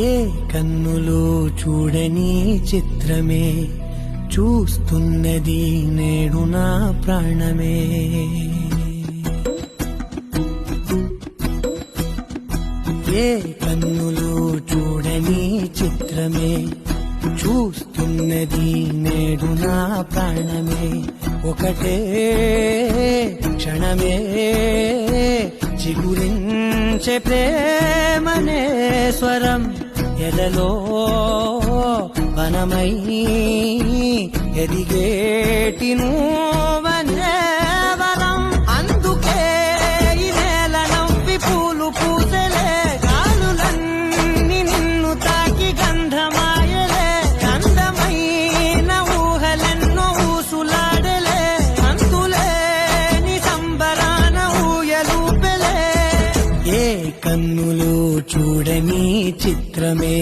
ఏ కన్నులు చూడని చిత్రమే చూస్తున్నది నేడు నా ప్రాణమే. ఏ కన్నులు చూడని చిత్రమే చూస్తున్నది నేడు నా ప్రాణమే. ఒకటే క్షణమే చిగురించే ప్రేమనే స్వరం ఎదలో వనమై ఎదిగేటి నువ్వనే వరం. అందుకే ఈ నేల నవ్వి పూలు పూసలే, గాలులన్నీ నిన్ను తాకి గంధమాయలే. అందమైన ఊహలెన్నో ఊసులాడలే, అంతులేని సంబరాన ఊయలూపెలే. ఏ కన్నులు చూడని చిత్రమే